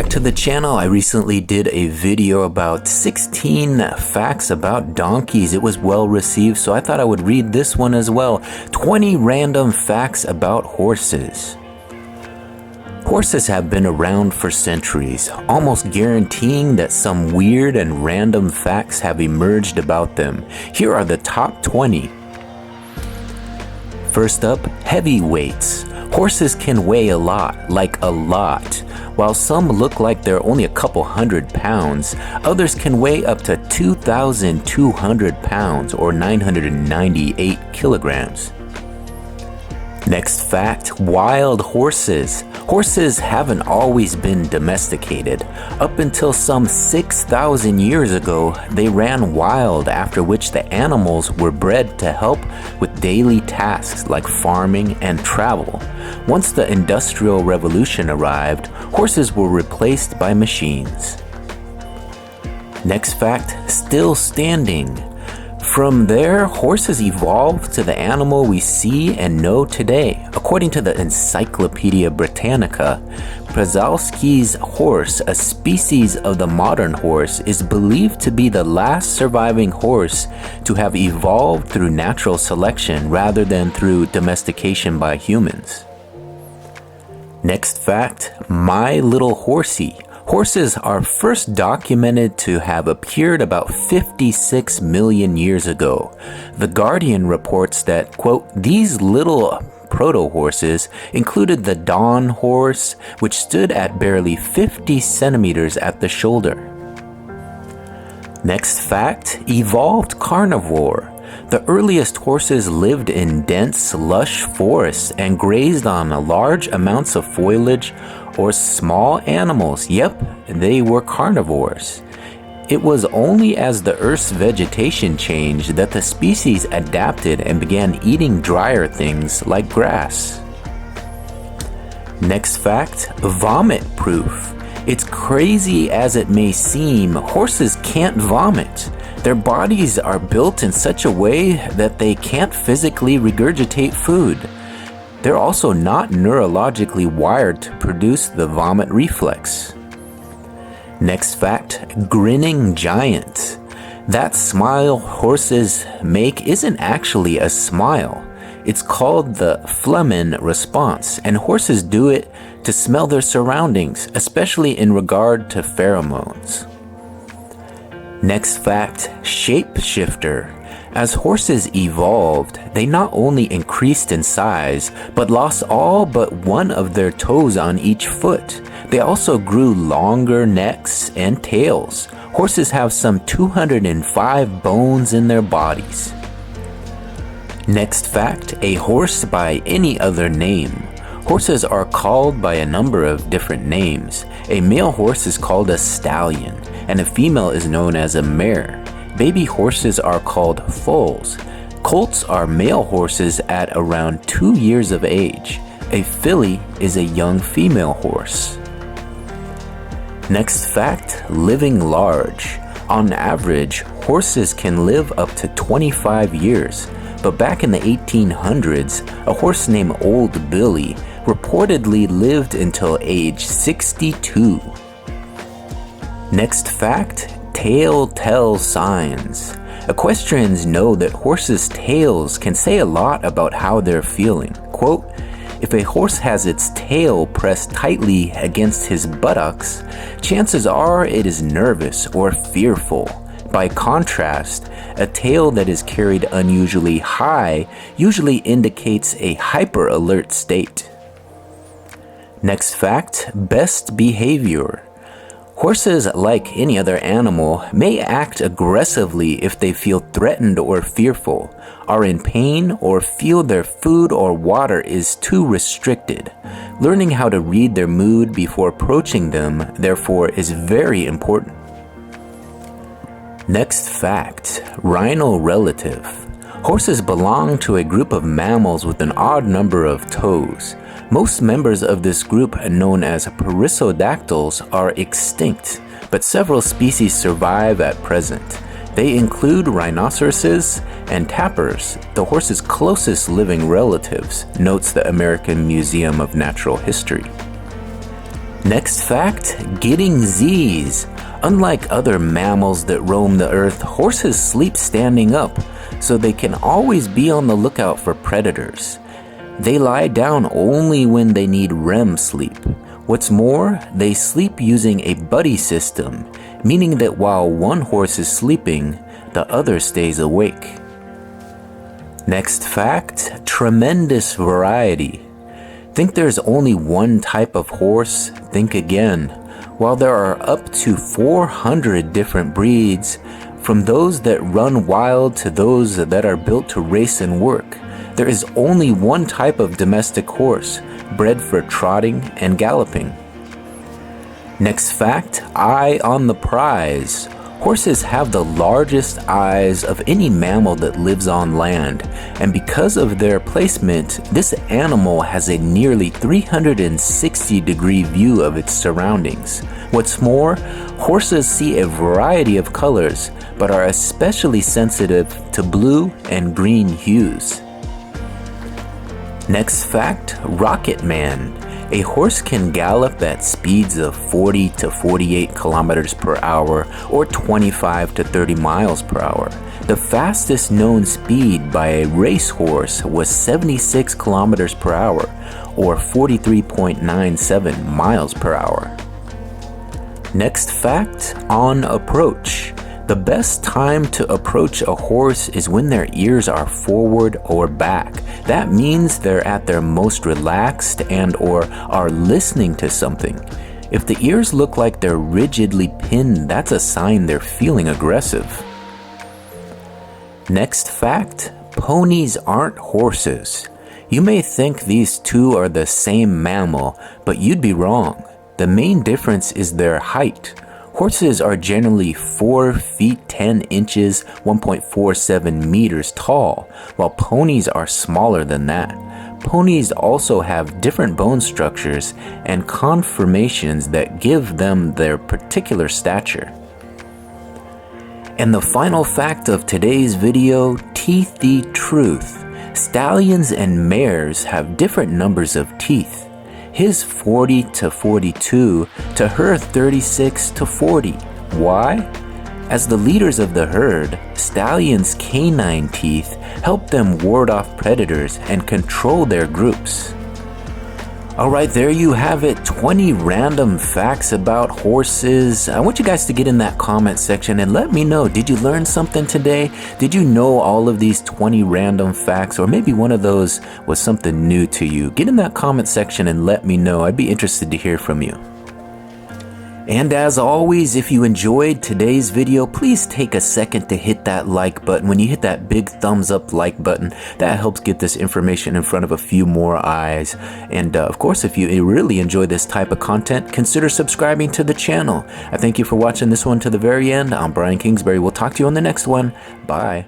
back to the channel. I recently did a video about 16 facts about donkeys. It was well received, so I thought I would read this one as well. 20 random facts about horses. Horses have been around for centuries, almost guaranteeing that some weird and random facts have emerged about them. Here are the top 20. First up, heavyweights. Horses can weigh a lot, like a lot. While some look like they're only a couple hundred pounds, others can weigh up to 2,200 pounds or 998 kilograms. Next fact, wild horses. Horses haven't always been domesticated. Up until some 6,000 years ago, they ran wild, after which the animals were bred to help with daily tasks like farming and travel. Once the Industrial Revolution arrived, horses were replaced by machines. Next fact, still standing. From there, horses evolved to the animal we see and know today. According to the Encyclopedia Britannica, Przewalski's horse, a species of the modern horse, is believed to be the last surviving horse to have evolved through natural selection rather than through domestication by humans. Next fact, My Little Horsey. Horses are first documented to have appeared about 56 million years ago. The Guardian reports that, quote, these little proto-horses included the dawn horse, which stood at barely 50 centimeters at the shoulder. Next fact, evolved carnivore. The earliest horses lived in dense, lush forests and grazed on large amounts of foliage or small animals. Yep, they were carnivores. It was only as the Earth's vegetation changed that the species adapted and began eating drier things like grass. Next fact, vomit-proof. It's crazy as it may seem, horses can't vomit. Their bodies are built in such a way that they can't physically regurgitate food. They're also not neurologically wired to produce the vomit reflex. Next fact, grinning giant. That smile horses make isn't actually a smile. It's called the Flehmen response, and horses do it to smell their surroundings, especially in regard to pheromones. Next fact, shapeshifter. As horses evolved, they not only increased in size, but lost all but one of their toes on each foot. They also grew longer necks and tails. Horses have some 205 bones in their bodies. Next fact, a horse by any other name. Horses are called by a number of different names. A male horse is called a stallion, and a female is known as a mare. Baby horses are called foals. Colts are male horses at around 2 years of age. A filly is a young female horse. Next fact, living large. On average, horses can live up to 25 years, but back in the 1800s, a horse named Old Billy reportedly lived until age 62. Next fact, tail signs. Equestrians know that horses' tails can say a lot about how they're feeling. Quote, if a horse has its tail pressed tightly against his buttocks, chances are it is nervous or fearful. By contrast, a tail that is carried unusually high usually indicates a hyper-alert state. Next fact, best behavior. Horses, like any other animal, may act aggressively if they feel threatened or fearful, are in pain, or feel their food or water is too restricted. Learning how to read their mood before approaching them, therefore, is very important. Next fact, rhino relative. Horses belong to a group of mammals with an odd number of toes. Most members of this group, known as perissodactyls, are extinct, but several species survive at present. They include rhinoceroses and tapirs, the horse's closest living relatives, notes the American Museum of Natural History. Next fact, getting Z's. Unlike other mammals that roam the earth, horses sleep standing up, so they can always be on the lookout for predators. They lie down only when they need REM sleep. What's more, they sleep using a buddy system, meaning that while one horse is sleeping, the other stays awake. Next fact, tremendous variety. Think there's only one type of horse? Think again. While there are up to 400 different breeds, from those that run wild to those that are built to race and work, there is only one type of domestic horse, bred for trotting and galloping. Next fact, eye on the prize. Horses have the largest eyes of any mammal that lives on land, and because of their placement, this animal has a nearly 360-degree view of its surroundings. What's more, horses see a variety of colors, but are especially sensitive to blue and green hues. Next fact, Rocket Man. A horse can gallop at speeds of 40 to 48 kilometers per hour or 25 to 30 miles per hour. The fastest known speed by a racehorse was 76 kilometers per hour or 43.97 miles per hour. Next fact, on approach. The best time to approach a horse is when their ears are forward or back. That means they're at their most relaxed and or are listening to something. If the ears look like they're rigidly pinned, that's a sign they're feeling aggressive. Next fact, ponies aren't horses. You may think these two are the same mammal, but you'd be wrong. The main difference is their height. Horses are generally 4 feet 10 inches, 1.47 meters tall, while ponies are smaller than that. Ponies also have different bone structures and conformations that give them their particular stature. And the final fact of today's video, teethy truth. Stallions and mares have different numbers of teeth. His 40 to 42, to her 36 to 40. Why? As the leaders of the herd, stallions' canine teeth help them ward off predators and control their groups. Alright, there you have it, 20 random facts about horses. I want you guys to get in that comment section and let me know, did you learn something today? Did you know all of these 20 random facts, or maybe one of those was something new to you? Get in that comment section and let me know. I'd be interested to hear from you. And as always, if you enjoyed today's video, please take a second to hit that like button. When you hit that big thumbs up like button, that helps get this information in front of a few more eyes. And of course, if you really enjoy this type of content, consider subscribing to the channel. I thank you for watching this one to the very end. I'm Brian Kingsbury. We'll talk to you on the next one. Bye.